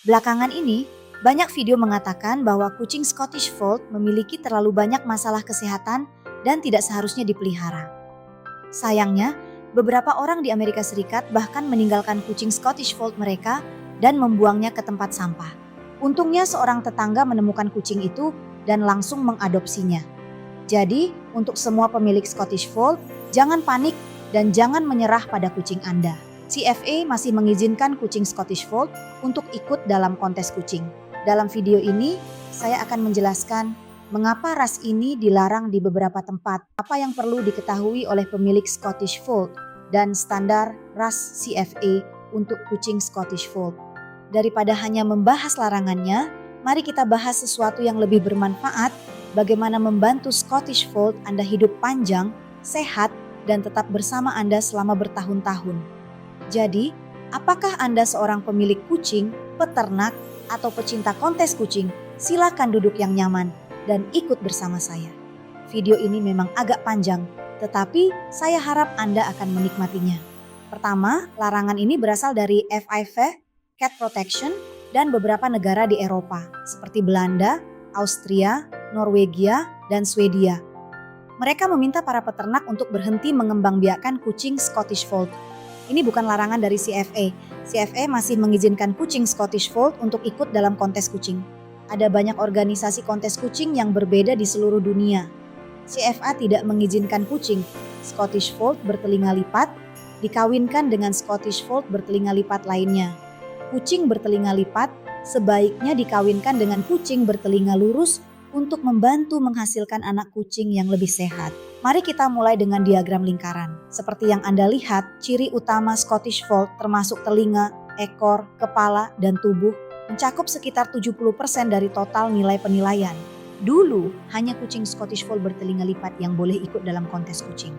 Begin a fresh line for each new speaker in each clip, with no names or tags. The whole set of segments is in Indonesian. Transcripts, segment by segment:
Belakangan ini, banyak video mengatakan bahwa kucing Scottish Fold memiliki terlalu banyak masalah kesehatan dan tidak seharusnya dipelihara. Sayangnya, beberapa orang di Amerika Serikat bahkan meninggalkan kucing Scottish Fold mereka dan membuangnya ke tempat sampah. Untungnya seorang tetangga menemukan kucing itu dan langsung mengadopsinya. Jadi, untuk semua pemilik Scottish Fold, jangan panik dan jangan menyerah pada kucing Anda. CFA masih mengizinkan kucing Scottish Fold untuk ikut dalam kontes kucing. Dalam video ini, saya akan menjelaskan mengapa ras ini dilarang di beberapa tempat, apa yang perlu diketahui oleh pemilik Scottish Fold, dan standar ras CFA untuk kucing Scottish Fold. Daripada hanya membahas larangannya, mari kita bahas sesuatu yang lebih bermanfaat, bagaimana membantu Scottish Fold Anda hidup panjang, sehat, dan tetap bersama Anda selama bertahun-tahun. Jadi, apakah Anda seorang pemilik kucing, peternak, atau pecinta kontes kucing? Silakan duduk yang nyaman dan ikut bersama saya. Video ini memang agak panjang, tetapi saya harap Anda akan menikmatinya. Pertama, larangan ini berasal dari FIV, Cat Protection, dan beberapa negara di Eropa, seperti Belanda, Austria, Norwegia, dan Swedia. Mereka meminta para peternak untuk berhenti mengembangbiakan kucing Scottish Fold. Ini bukan larangan dari CFA. CFA masih mengizinkan kucing Scottish Fold untuk ikut dalam kontes kucing. Ada banyak organisasi kontes kucing yang berbeda di seluruh dunia. CFA tidak mengizinkan kucing Scottish Fold bertelinga lipat dikawinkan dengan Scottish Fold bertelinga lipat lainnya. Kucing bertelinga lipat sebaiknya dikawinkan dengan kucing bertelinga lurus untuk membantu menghasilkan anak kucing yang lebih sehat. Mari kita mulai dengan diagram lingkaran. Seperti yang Anda lihat, ciri utama Scottish Fold termasuk telinga, ekor, kepala, dan tubuh mencakup sekitar 70% dari total nilai penilaian. Dulu, hanya kucing Scottish Fold bertelinga lipat yang boleh ikut dalam kontes kucing.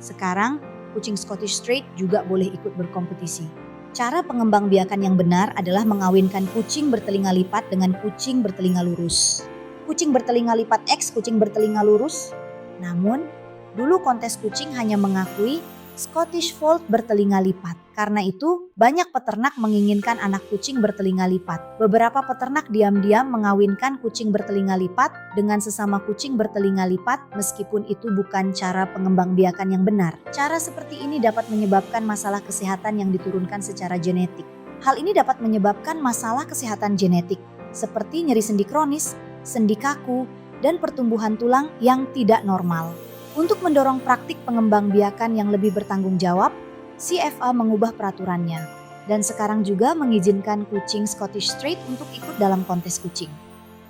Sekarang, kucing Scottish Straight juga boleh ikut berkompetisi. Cara pengembangbiakan yang benar adalah mengawinkan kucing bertelinga lipat dengan kucing bertelinga lurus. Kucing bertelinga lipat X kucing bertelinga lurus. Namun, dulu kontes kucing hanya mengakui Scottish Fold bertelinga lipat. Karena itu, banyak peternak menginginkan anak kucing bertelinga lipat. Beberapa peternak diam-diam mengawinkan kucing bertelinga lipat dengan sesama kucing bertelinga lipat meskipun itu bukan cara pengembangbiakan yang benar. Cara seperti ini dapat menyebabkan masalah kesehatan yang diturunkan secara genetik. Hal ini dapat menyebabkan masalah kesehatan genetik seperti nyeri sendi kronis, sendi kaku, dan pertumbuhan tulang yang tidak normal. Untuk mendorong praktik pengembangbiakan yang lebih bertanggung jawab, CFA mengubah peraturannya dan sekarang juga mengizinkan kucing Scottish Straight untuk ikut dalam kontes kucing.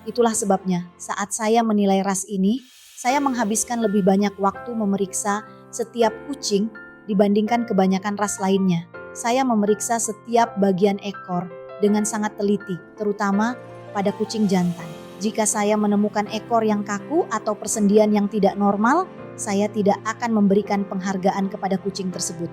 Itulah sebabnya saat saya menilai ras ini, saya menghabiskan lebih banyak waktu memeriksa setiap kucing dibandingkan kebanyakan ras lainnya. Saya memeriksa setiap bagian ekor dengan sangat teliti, terutama pada kucing jantan. Jika saya menemukan ekor yang kaku atau persendian yang tidak normal, saya tidak akan memberikan penghargaan kepada kucing tersebut.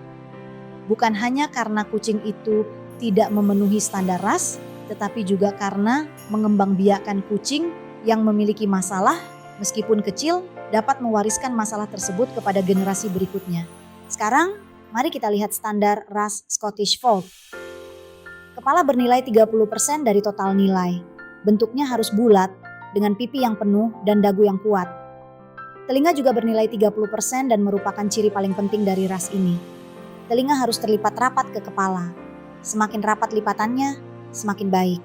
Bukan hanya karena kucing itu tidak memenuhi standar ras, tetapi juga karena mengembangbiakan kucing yang memiliki masalah, meskipun kecil, dapat mewariskan masalah tersebut kepada generasi berikutnya. Sekarang, mari kita lihat standar ras Scottish Fold. Kepala bernilai 30% dari total nilai. Bentuknya harus bulat, dengan pipi yang penuh dan dagu yang kuat. Telinga juga bernilai 30% dan merupakan ciri paling penting dari ras ini. Telinga harus terlipat rapat ke kepala. Semakin rapat lipatannya, semakin baik.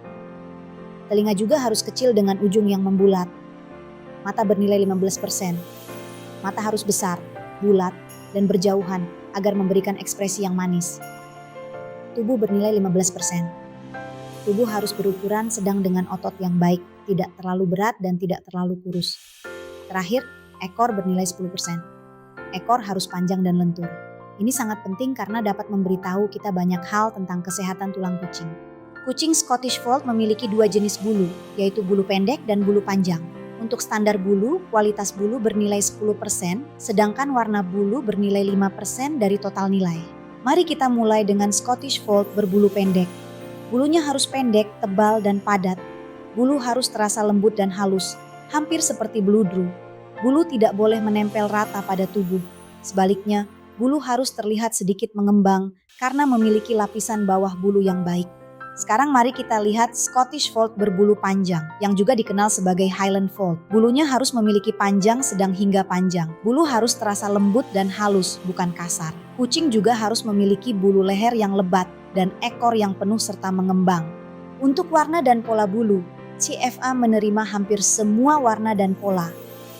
Telinga juga harus kecil dengan ujung yang membulat. Mata bernilai 15%. Mata harus besar, bulat, dan berjauhan agar memberikan ekspresi yang manis. Tubuh bernilai 15%. Tubuh harus berukuran sedang dengan otot yang baik, tidak terlalu berat dan tidak terlalu kurus. Terakhir, ekor bernilai 10%. Ekor harus panjang dan lentur. Ini sangat penting karena dapat memberitahu kita banyak hal tentang kesehatan tulang kucing. Kucing Scottish Fold memiliki dua jenis bulu, yaitu bulu pendek dan bulu panjang. Untuk standar bulu, kualitas bulu bernilai 10%, sedangkan warna bulu bernilai 5% dari total nilai. Mari kita mulai dengan Scottish Fold berbulu pendek. Bulunya harus pendek, tebal, dan padat. Bulu harus terasa lembut dan halus, hampir seperti bludru. Bulu tidak boleh menempel rata pada tubuh. Sebaliknya, bulu harus terlihat sedikit mengembang karena memiliki lapisan bawah bulu yang baik. Sekarang mari kita lihat Scottish Fold berbulu panjang, yang juga dikenal sebagai Highland Fold. Bulunya harus memiliki panjang sedang hingga panjang. Bulu harus terasa lembut dan halus, bukan kasar. Kucing juga harus memiliki bulu leher yang lebat dan ekor yang penuh serta mengembang. Untuk warna dan pola bulu, CFA menerima hampir semua warna dan pola.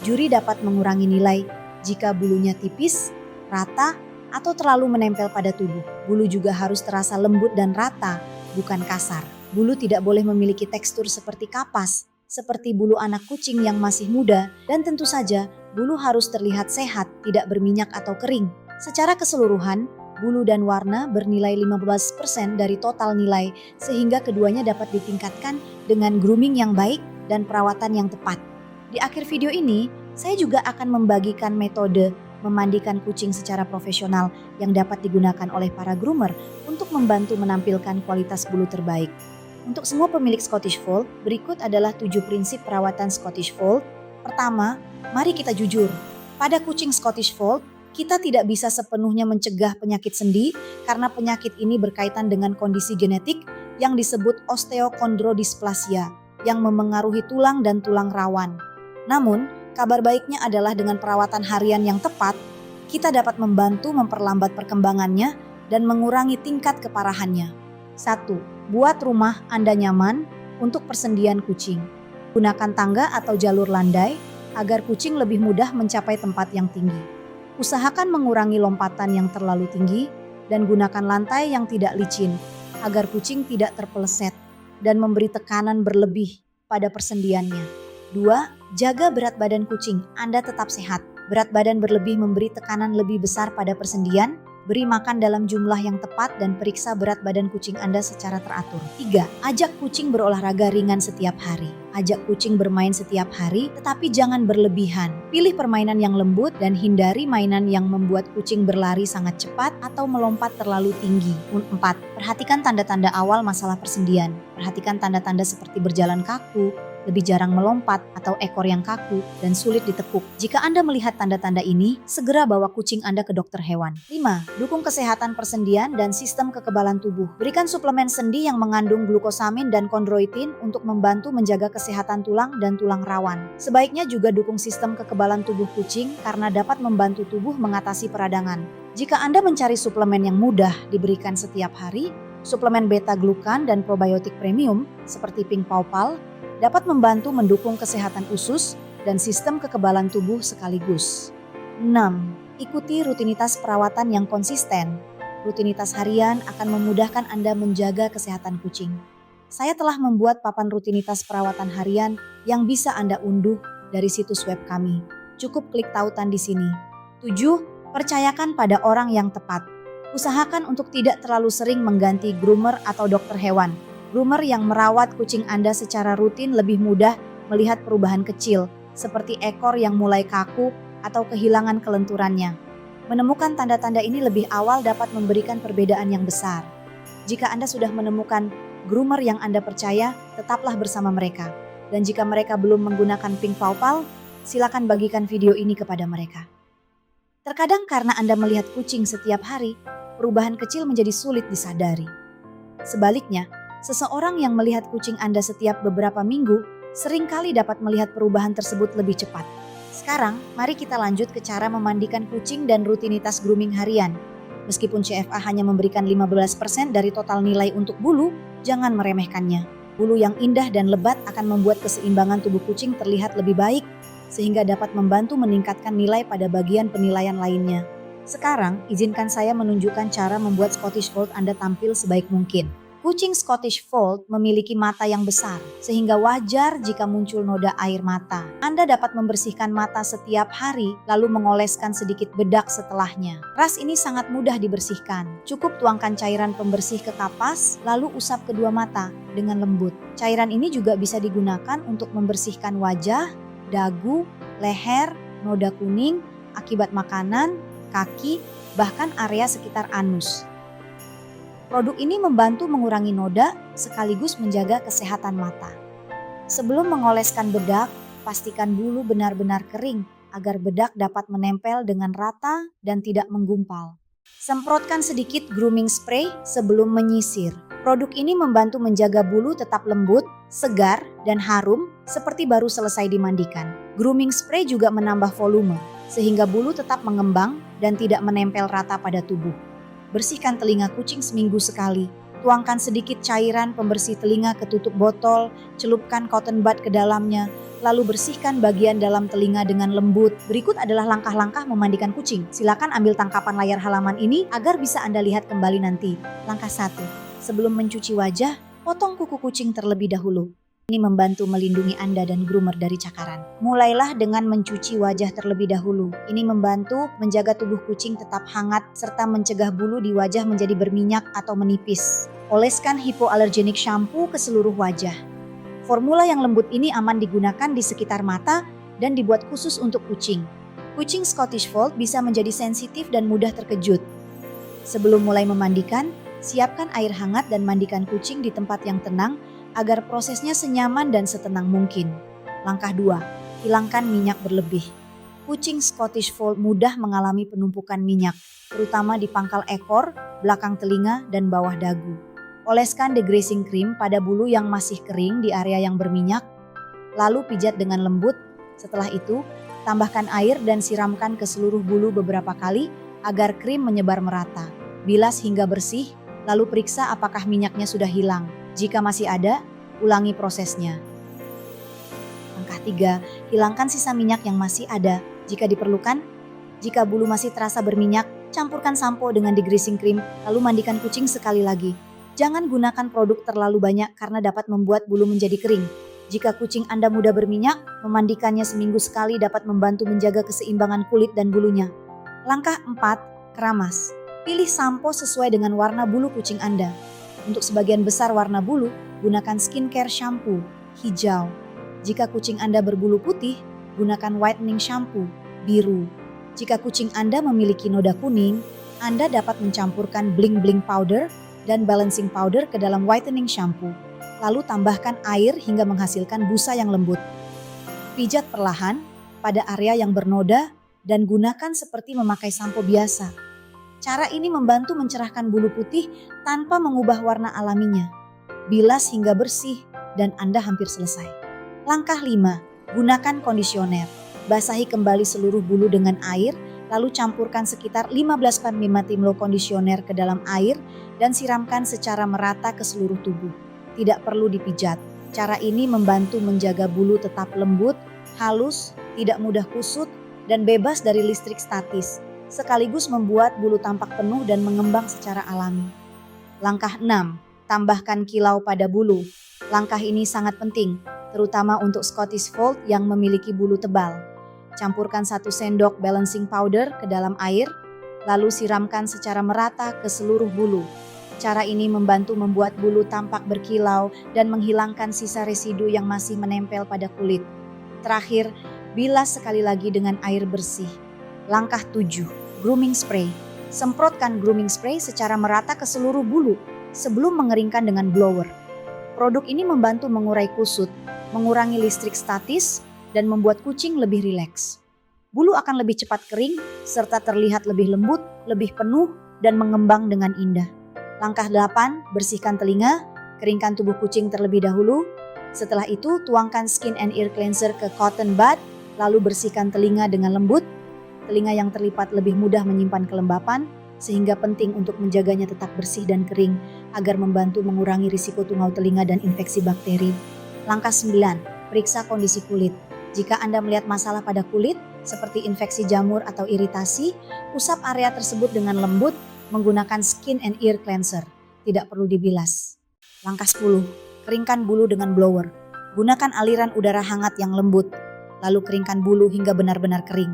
Juri dapat mengurangi nilai jika bulunya tipis, rata, atau terlalu menempel pada tubuh. Bulu juga harus terasa lembut dan rata, bukan kasar. Bulu tidak boleh memiliki tekstur seperti kapas, seperti bulu anak kucing yang masih muda, dan tentu saja bulu harus terlihat sehat, tidak berminyak atau kering. Secara keseluruhan, bulu dan warna bernilai 15% dari total nilai, sehingga keduanya dapat ditingkatkan dengan grooming yang baik dan perawatan yang tepat. Di akhir video ini, saya juga akan membagikan metode memandikan kucing secara profesional yang dapat digunakan oleh para groomer untuk membantu menampilkan kualitas bulu terbaik. Untuk semua pemilik Scottish Fold, berikut adalah 7 prinsip perawatan Scottish Fold. Pertama, mari kita jujur. Pada kucing Scottish Fold, kita tidak bisa sepenuhnya mencegah penyakit sendi karena penyakit ini berkaitan dengan kondisi genetik yang disebut osteochondrodysplasia yang memengaruhi tulang dan tulang rawan. Namun, kabar baiknya adalah dengan perawatan harian yang tepat, kita dapat membantu memperlambat perkembangannya dan mengurangi tingkat keparahannya. 1. Buat rumah Anda nyaman untuk persendian kucing. Gunakan tangga atau jalur landai agar kucing lebih mudah mencapai tempat yang tinggi. Usahakan mengurangi lompatan yang terlalu tinggi dan gunakan lantai yang tidak licin agar kucing tidak terpeleset dan memberi tekanan berlebih pada persendiannya. 2. Jaga berat badan kucing Anda tetap sehat. Berat badan berlebih memberi tekanan lebih besar pada persendian. Beri makan dalam jumlah yang tepat dan periksa berat badan kucing Anda secara teratur. 3. Ajak kucing berolahraga ringan setiap hari. Ajak kucing bermain setiap hari, tetapi jangan berlebihan. Pilih permainan yang lembut dan hindari mainan yang membuat kucing berlari sangat cepat atau melompat terlalu tinggi. 4. Perhatikan tanda-tanda awal masalah persendian. Perhatikan tanda-tanda seperti berjalan kaku, lebih jarang melompat, atau ekor yang kaku dan sulit ditepuk. Jika Anda melihat tanda-tanda ini, segera bawa kucing Anda ke dokter hewan. 5. Dukung kesehatan persendian dan sistem kekebalan tubuh. Berikan suplemen sendi yang mengandung glukosamin dan kondroitin untuk membantu menjaga kesehatan tulang dan tulang rawan. Sebaiknya juga dukung sistem kekebalan tubuh kucing karena dapat membantu tubuh mengatasi peradangan. Jika Anda mencari suplemen yang mudah diberikan setiap hari, suplemen beta-glukan dan probiotik premium seperti Pink Pawpaw dapat membantu mendukung kesehatan usus dan sistem kekebalan tubuh sekaligus. 6. Ikuti rutinitas perawatan yang konsisten. Rutinitas harian akan memudahkan Anda menjaga kesehatan kucing. Saya telah membuat papan rutinitas perawatan harian yang bisa Anda unduh dari situs web kami. Cukup klik tautan di sini. 7. Percayakan pada orang yang tepat. Usahakan untuk tidak terlalu sering mengganti groomer atau dokter hewan. Groomer yang merawat kucing Anda secara rutin lebih mudah melihat perubahan kecil, seperti ekor yang mulai kaku atau kehilangan kelenturannya. Menemukan tanda-tanda ini lebih awal dapat memberikan perbedaan yang besar. Jika Anda sudah menemukan groomer yang Anda percaya, tetaplah bersama mereka. Dan jika mereka belum menggunakan Pink Pawpaw, silakan bagikan video ini kepada mereka. Terkadang karena Anda melihat kucing setiap hari, perubahan kecil menjadi sulit disadari. Sebaliknya, seseorang yang melihat kucing Anda setiap beberapa minggu seringkali dapat melihat perubahan tersebut lebih cepat. Sekarang, mari kita lanjut ke cara memandikan kucing dan rutinitas grooming harian. Meskipun CFA hanya memberikan 15% dari total nilai untuk bulu, jangan meremehkannya. Bulu yang indah dan lebat akan membuat keseimbangan tubuh kucing terlihat lebih baik, sehingga dapat membantu meningkatkan nilai pada bagian penilaian lainnya. Sekarang, izinkan saya menunjukkan cara membuat Scottish Fold Anda tampil sebaik mungkin. Kucing Scottish Fold memiliki mata yang besar, sehingga wajar jika muncul noda air mata. Anda dapat membersihkan mata setiap hari, lalu mengoleskan sedikit bedak setelahnya. Ras ini sangat mudah dibersihkan. Cukup tuangkan cairan pembersih ke kapas, lalu usap kedua mata dengan lembut. Cairan ini juga bisa digunakan untuk membersihkan wajah, dagu, leher, noda kuning, akibat makanan, kaki, bahkan area sekitar anus. Produk ini membantu mengurangi noda sekaligus menjaga kesehatan mata. Sebelum mengoleskan bedak, pastikan bulu benar-benar kering agar bedak dapat menempel dengan rata dan tidak menggumpal. Semprotkan sedikit grooming spray sebelum menyisir. Produk ini membantu menjaga bulu tetap lembut, segar, dan harum seperti baru selesai dimandikan. Grooming spray juga menambah volume, sehingga bulu tetap mengembang dan tidak menempel rata pada tubuh. Bersihkan telinga kucing seminggu sekali. Tuangkan sedikit cairan pembersih telinga ke tutup botol, celupkan cotton bud ke dalamnya, lalu bersihkan bagian dalam telinga dengan lembut. Berikut adalah langkah-langkah memandikan kucing. Silakan ambil tangkapan layar halaman ini agar bisa Anda lihat kembali nanti. Langkah 1. Sebelum mencuci wajah, potong kuku kucing terlebih dahulu. Ini membantu melindungi Anda dan groomer dari cakaran. Mulailah dengan mencuci wajah terlebih dahulu. Ini membantu menjaga tubuh kucing tetap hangat serta mencegah bulu di wajah menjadi berminyak atau menipis. Oleskan hypoallergenic shampoo ke seluruh wajah. Formula yang lembut ini aman digunakan di sekitar mata dan dibuat khusus untuk kucing. Kucing Scottish Fold bisa menjadi sensitif dan mudah terkejut. Sebelum mulai memandikan, siapkan air hangat dan mandikan kucing di tempat yang tenang agar prosesnya senyaman dan setenang mungkin. Langkah 2. Hilangkan minyak berlebih. Kucing Scottish Fold mudah mengalami penumpukan minyak, terutama di pangkal ekor, belakang telinga, dan bawah dagu. Oleskan degreasing cream pada bulu yang masih kering di area yang berminyak, lalu pijat dengan lembut. Setelah itu, tambahkan air dan siramkan ke seluruh bulu beberapa kali agar krim menyebar merata. Bilas hingga bersih, lalu periksa apakah minyaknya sudah hilang. Jika masih ada, ulangi prosesnya. Langkah 3, hilangkan sisa minyak yang masih ada. Jika diperlukan, jika bulu masih terasa berminyak, campurkan sampo dengan degreasing cream, lalu mandikan kucing sekali lagi. Jangan gunakan produk terlalu banyak karena dapat membuat bulu menjadi kering. Jika kucing Anda mudah berminyak, memandikannya seminggu sekali dapat membantu menjaga keseimbangan kulit dan bulunya. Langkah 4, keramas. Pilih sampo sesuai dengan warna bulu kucing Anda. Untuk sebagian besar warna bulu, gunakan skincare shampoo, hijau. Jika kucing Anda berbulu putih, gunakan whitening shampoo, biru. Jika kucing Anda memiliki noda kuning, Anda dapat mencampurkan bling bling powder dan balancing powder ke dalam whitening shampoo. Lalu tambahkan air hingga menghasilkan busa yang lembut. Pijat perlahan pada area yang bernoda dan gunakan seperti memakai sampo biasa. Cara ini membantu mencerahkan bulu putih tanpa mengubah warna alaminya. Bilas hingga bersih dan Anda hampir selesai. Langkah 5, gunakan kondisioner. Basahi kembali seluruh bulu dengan air, lalu campurkan sekitar 15 ml kondisioner ke dalam air dan siramkan secara merata ke seluruh tubuh. Tidak perlu dipijat. Cara ini membantu menjaga bulu tetap lembut, halus, tidak mudah kusut, dan bebas dari listrik statis, sekaligus membuat bulu tampak penuh dan mengembang secara alami. Langkah 6, tambahkan kilau pada bulu. Langkah ini sangat penting, terutama untuk Scottish Fold yang memiliki bulu tebal. Campurkan 1 sendok balancing powder ke dalam air, lalu siramkan secara merata ke seluruh bulu. Cara ini membantu membuat bulu tampak berkilau dan menghilangkan sisa residu yang masih menempel pada kulit. Terakhir, bilas sekali lagi dengan air bersih. Langkah 7, grooming spray. Semprotkan grooming spray secara merata ke seluruh bulu sebelum mengeringkan dengan blower. Produk ini membantu mengurai kusut, mengurangi listrik statis, dan membuat kucing lebih rileks. Bulu akan lebih cepat kering serta terlihat lebih lembut, lebih penuh, dan mengembang dengan indah. Langkah 8, bersihkan telinga, keringkan tubuh kucing terlebih dahulu. Setelah itu, tuangkan skin and ear cleanser ke cotton bud, lalu bersihkan telinga dengan lembut. Telinga yang terlipat lebih mudah menyimpan kelembapan, sehingga penting untuk menjaganya tetap bersih dan kering agar membantu mengurangi risiko tungau telinga dan infeksi bakteri. Langkah 9, periksa kondisi kulit. Jika Anda melihat masalah pada kulit, seperti infeksi jamur atau iritasi, usap area tersebut dengan lembut menggunakan skin and ear cleanser. Tidak perlu dibilas. Langkah 10, keringkan bulu dengan blower. Gunakan aliran udara hangat yang lembut, lalu keringkan bulu hingga benar-benar kering.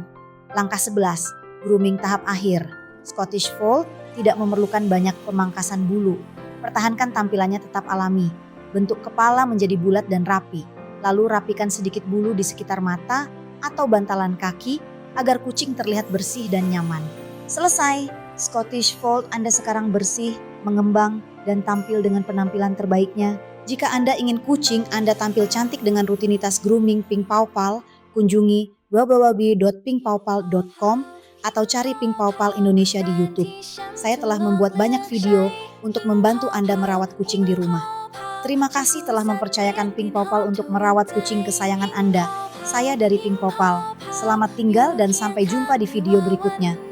Langkah 11, grooming tahap akhir. Scottish Fold tidak memerlukan banyak pemangkasan bulu. Pertahankan tampilannya tetap alami. Bentuk kepala menjadi bulat dan rapi. Lalu rapikan sedikit bulu di sekitar mata atau bantalan kaki agar kucing terlihat bersih dan nyaman. Selesai, Scottish Fold Anda sekarang bersih, mengembang, dan tampil dengan penampilan terbaiknya. Jika Anda ingin kucing Anda tampil cantik dengan rutinitas grooming Pink Paw Pal, kunjungi www.pinkpawpal.com atau cari Pink Paw Indonesia di YouTube. Saya telah membuat banyak video untuk membantu Anda merawat kucing di rumah. Terima kasih telah mempercayakan Pink Paw untuk merawat kucing kesayangan Anda. Saya dari Pink Paw. Selamat tinggal dan sampai jumpa di video berikutnya.